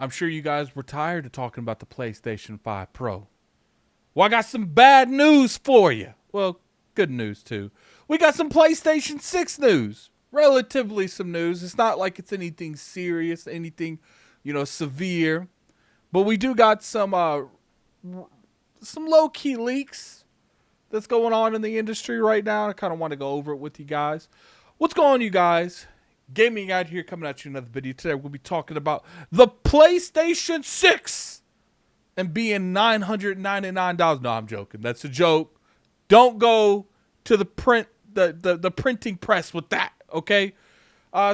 I'm sure you guys were tired of talking about the PlayStation 5 Pro. Well, I got some bad news for you. Well, good news too. We got some PlayStation 6 news. Relatively some news. It's not like it's anything serious, anything, severe. But we do got some low key leaks that's going on in the industry right now. I kind of want to go over it with you guys. What's going on, you guys? Gaming out here coming at you another video. Today we'll be talking about the PlayStation 6 and being $999. No, I'm joking. That's a joke. Don't go to the printing press with that, okay?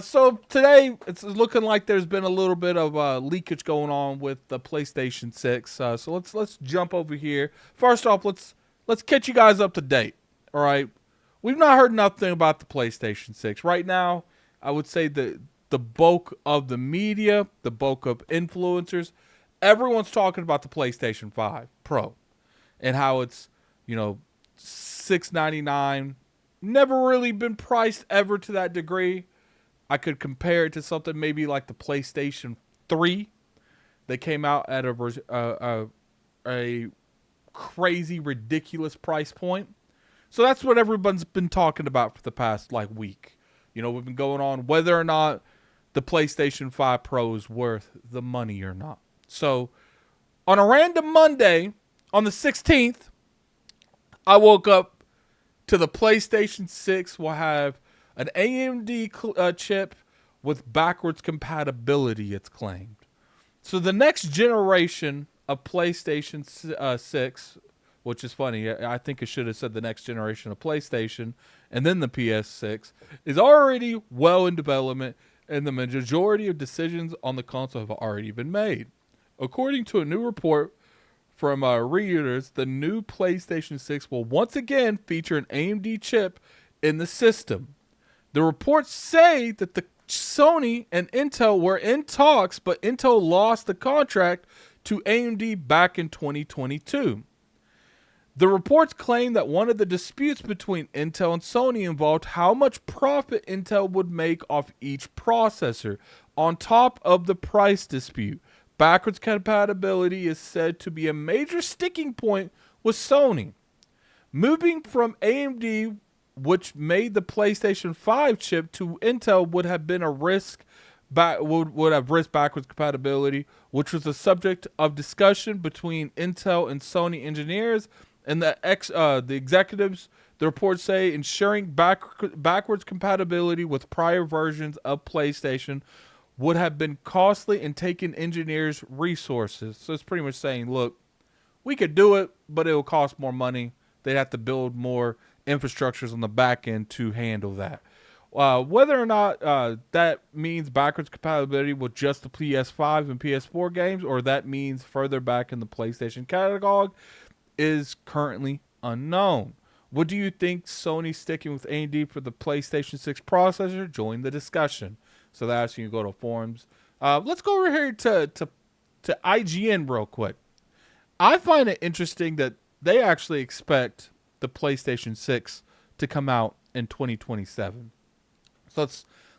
So today it's looking like there's been a little bit of leakage going on with the PlayStation 6. So let's jump over here. First off, let's catch you guys up to date. All right, we've not heard nothing about the PlayStation 6 right now. I would say the bulk of the media, the bulk of influencers, everyone's talking about the PlayStation 5 Pro and how it's $699. Never really been priced ever to that degree. I could compare it to something maybe like the PlayStation 3. They came out at a crazy, ridiculous price point. So that's what everyone's been talking about for the past week. We've been going on whether or not the PlayStation 5 Pro is worth the money or not. So on a random Monday, on the 16th, I woke up to the PlayStation 6 will have an AMD chip with backwards compatibility, it's claimed. So the next generation of PlayStation 6, which is funny, I think it should have said the next generation of PlayStation and then the PS6, is already well in development, and the majority of decisions on the console have already been made. According to a new report from readers, the new PlayStation 6 will once again feature an AMD chip in the system. The reports say that the Sony and Intel were in talks, but Intel lost the contract to AMD back in 2022. The reports claim that one of the disputes between Intel and Sony involved how much profit Intel would make off each processor, on top of the price dispute. Backwards compatibility is said to be a major sticking point with Sony. Moving from AMD, which made the PlayStation 5 chip, to Intel would have been a risk. Would have risked backwards compatibility, which was a subject of discussion between Intel and Sony engineers and the executives. The reports say ensuring backwards compatibility with prior versions of PlayStation would have been costly and taken engineers' resources. So it's pretty much saying, look, we could do it, but it will cost more money. They'd have to build more infrastructures on the back end to handle that. Whether or not that means backwards compatibility with just the PS5 and PS4 games, or that means further back in the PlayStation catalog, is currently unknown. What do you think? Sony sticking with AMD for the PlayStation 6 processor? Join the discussion. So that's you can go to forums. Let's go over here to IGN real quick. I find it interesting that they actually expect the PlayStation 6 to come out in 2027. So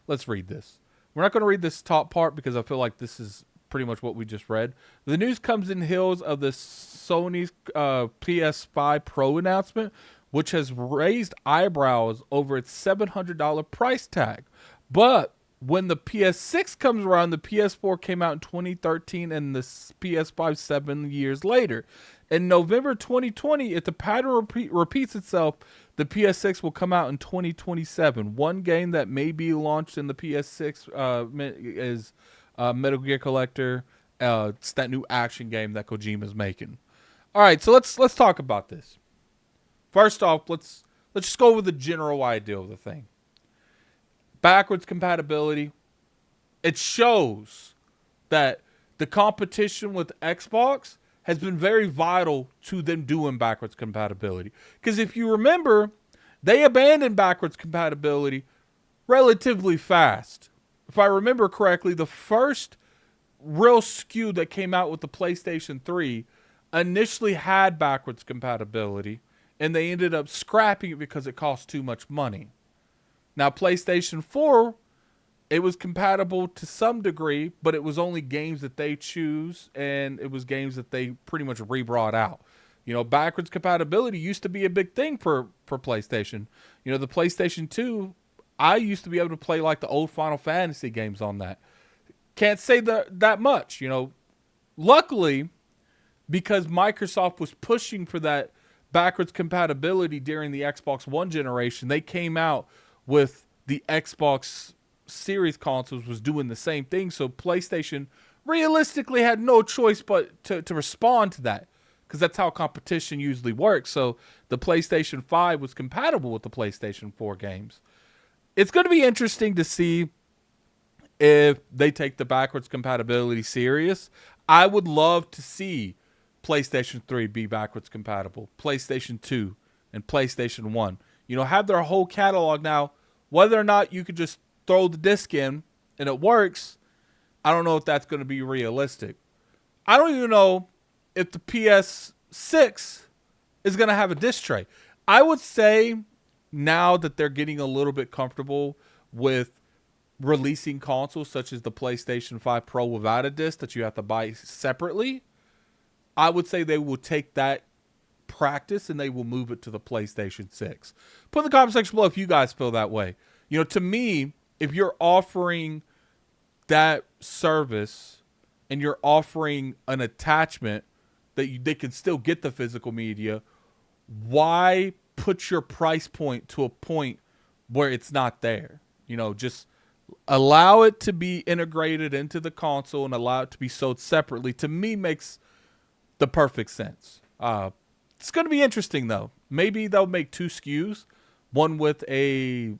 let's read this. We're not going to read this top part because I feel like this is pretty much what we just read. The news comes in heels of the Sony's PS5 Pro announcement, which has raised eyebrows over its $700 price tag. But when the PS6 comes around, the PS4 came out in 2013 and the PS5 7 years later. In November 2020, if the pattern repeats itself, the PS6 will come out in 2027. One game that may be launched in the PS6 is Metal Gear Collector. It's that new action game that Kojima's making. All right, so let's talk about this. First off, let's just go over the general idea of the thing. Backwards compatibility. It shows that the competition with Xbox has been very vital to them doing backwards compatibility. Because if you remember, they abandoned backwards compatibility relatively fast. If I remember correctly, the first real SKU that came out with the PlayStation 3 initially had backwards compatibility, and they ended up scrapping it because it cost too much money. Now, PlayStation 4 it was compatible to some degree, but it was only games that they choose, and it was games that they pretty much re-brought out. Backwards compatibility used to be a big thing for PlayStation. The PlayStation 2, I used to be able to play like the old Final Fantasy games on that. Can't say that much. Luckily, because Microsoft was pushing for that backwards compatibility during the Xbox One generation, they came out with the Xbox Series consoles was doing the same thing. So PlayStation realistically had no choice but to respond to that, because that's how competition usually works. So the PlayStation 5 was compatible with the PlayStation 4 games. It's going to be interesting to see if they take the backwards compatibility serious. I would love to see PlayStation 3 be backwards compatible, PlayStation 2 and PlayStation 1. Have their whole catalog now. Whether or not you could just throw the disc in and it works, I don't know if that's going to be realistic. I don't even know if the PS6 is going to have a disc tray. I would say now that they're getting a little bit comfortable with releasing consoles such as the PlayStation 5 Pro without a disc that you have to buy separately, I would say they will take that practice and they will move it to the PlayStation 6. Put in the comment section below if you guys feel that way. To me, if you're offering that service and you're offering an attachment that they can still get the physical media, why put your price point to a point where it's not there? Just allow it to be integrated into the console and allow it to be sold separately. To me, makes the perfect sense. It's going to be interesting though. Maybe they'll make 2 SKUs, one with a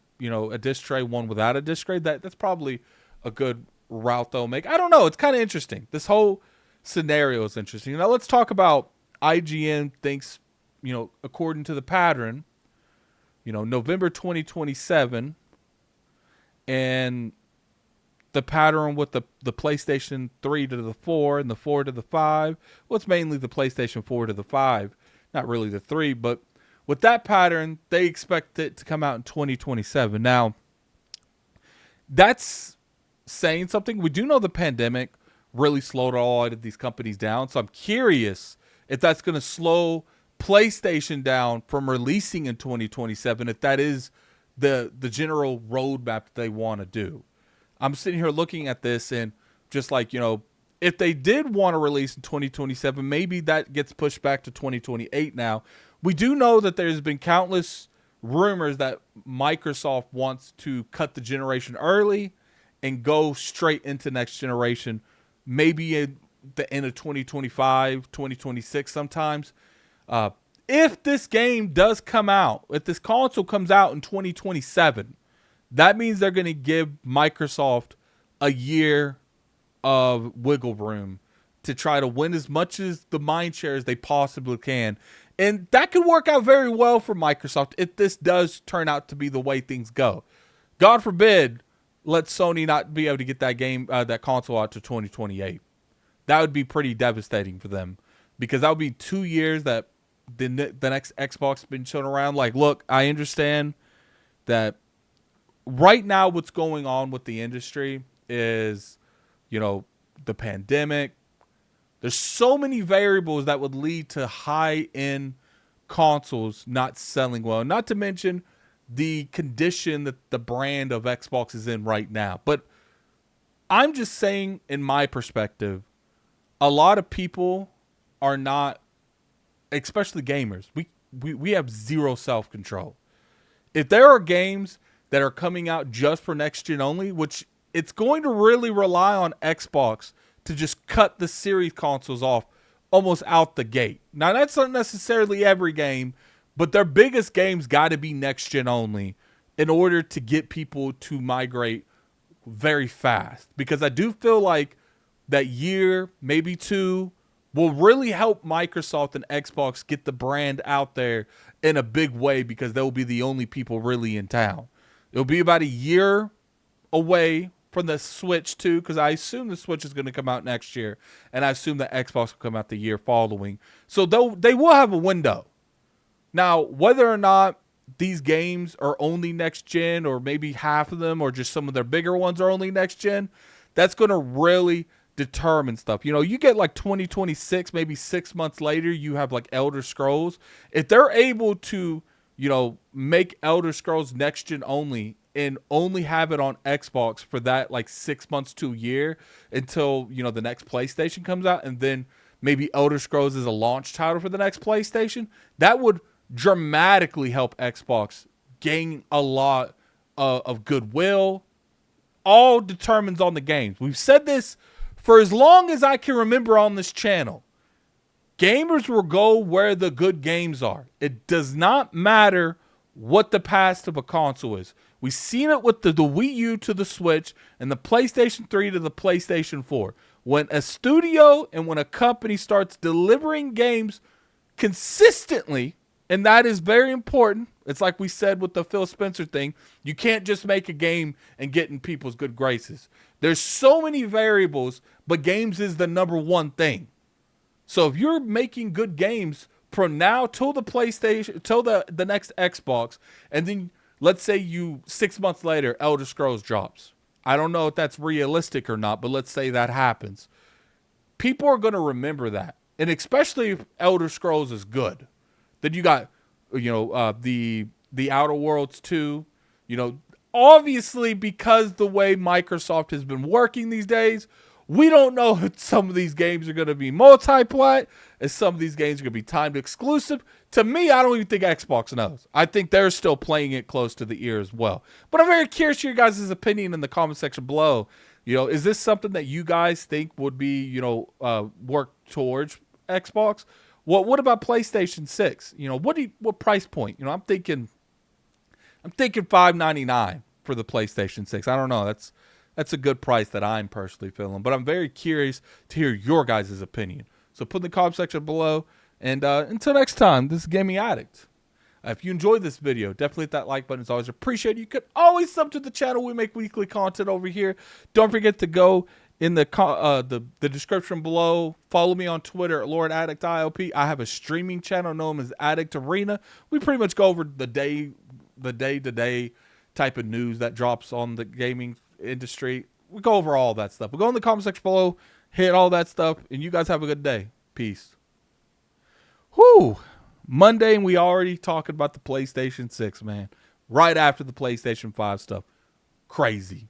disc tray, one without a disc tray. That's probably a good route they'll make. I don't know. It's kind of interesting. This whole scenario is interesting. Now let's talk about IGN thinks, according to the pattern, November 2027, and the pattern with the PlayStation 3 to the 4 and the 4 to the 5. Well, it's mainly the PlayStation 4 to the 5, not really the 3, but with that pattern, they expect it to come out in 2027. Now, that's saying something. We do know the pandemic really slowed all of these companies down, so I'm curious if that's going to slow PlayStation down from releasing in 2027, if that is the general roadmap that they want to do. I'm sitting here looking at this and just like, if they did want to release in 2027, maybe that gets pushed back to 2028 now. We do know that there's been countless rumors that Microsoft wants to cut the generation early and go straight into next generation, maybe at the end of 2025, 2026 sometimes. If this game does come out, if this console comes out in 2027, that means they're going to give Microsoft a year of wiggle room to try to win as much as the mind share as they possibly can. And that could work out very well for Microsoft if this does turn out to be the way things go. God forbid, let Sony not be able to get that console out to 2028. That would be pretty devastating for them, because that would be 2 years that the next Xbox has been shown around. Like, look, I understand that right now what's going on with the industry is, the pandemic. There's so many variables that would lead to high-end consoles not selling well. Not to mention the condition that the brand of Xbox is in right now. But I'm just saying, in my perspective, a lot of people are not, especially gamers, we have zero self-control. If there are games that are coming out just for next gen only, which it's going to really rely on Xbox to just cut the series consoles off almost out the gate. Now, that's not necessarily every game, but their biggest games got to be next gen only in order to get people to migrate very fast. Because I do feel like that year, maybe 2, will really help Microsoft and Xbox get the brand out there in a big way, because they'll be the only people really in town. It'll be about a year away from the Switch too, because I assume the Switch is going to come out next year, and I assume that Xbox will come out the year following. So they will have a window. Now, whether or not these games are only next gen, or maybe half of them, or just some of their bigger ones are only next gen, that's going to really determine stuff. You know, you get like 2026, maybe 6 months later, you have like Elder Scrolls. If they're able to, you know, make Elder Scrolls next gen only and only have it on Xbox for that like 6 months to a year until, you know, the next PlayStation comes out, and then maybe Elder Scrolls is a launch title for the next PlayStation, that would dramatically help Xbox gain a lot of goodwill. All determines on the games. We've said this for as long as I can remember on this channel. Gamers will go where the good games are. It does not matter what the past of a console is. We've seen it with the Wii U to the Switch and the PlayStation 3 to the PlayStation 4. When a studio and when a company starts delivering games consistently, and that is very important. It's like we said with the Phil Spencer thing. You can't just make a game and get in people's good graces. There's so many variables, but games is the number one thing. So if you're making good games from now till the PlayStation, till the next Xbox, and then let's say 6 months later, Elder Scrolls drops. I don't know if that's realistic or not, but let's say that happens. People are going to remember that. And especially if Elder Scrolls is good. Then you got, you know, the Outer Worlds 2. You know, obviously because the way Microsoft has been working these days, we don't know if some of these games are going to be multi-plat, and some of these games are going to be timed exclusive. To me, I don't even think Xbox knows. I think they're still playing it close to the ear as well. But I'm very curious your guys' opinion in the comment section below. You know, is this something that you guys think would be, you know, work towards Xbox? What about PlayStation 6? You know, what price point? You know, I'm thinking $599 for the PlayStation 6. I don't know. That's a good price that I'm personally feeling. But I'm very curious to hear your guys' opinion. So put in the comment section below. And until next time, this is Gaming Addict. If you enjoyed this video, definitely hit that like button. It's always appreciated. You could always sub to the channel. We make weekly content over here. Don't forget to go in the description below. Follow me on Twitter at LordAddictIOP. I have a streaming channel known as Addict Arena. We pretty much go over the day-to-day type of news that drops on the gaming industry. We go over all that stuff. We'll go in the comment section below, hit all that stuff, and you guys have a good day. Peace. Whew. Monday, and we already talking about the PlayStation 6, man. Right after the PlayStation 5 stuff. Crazy.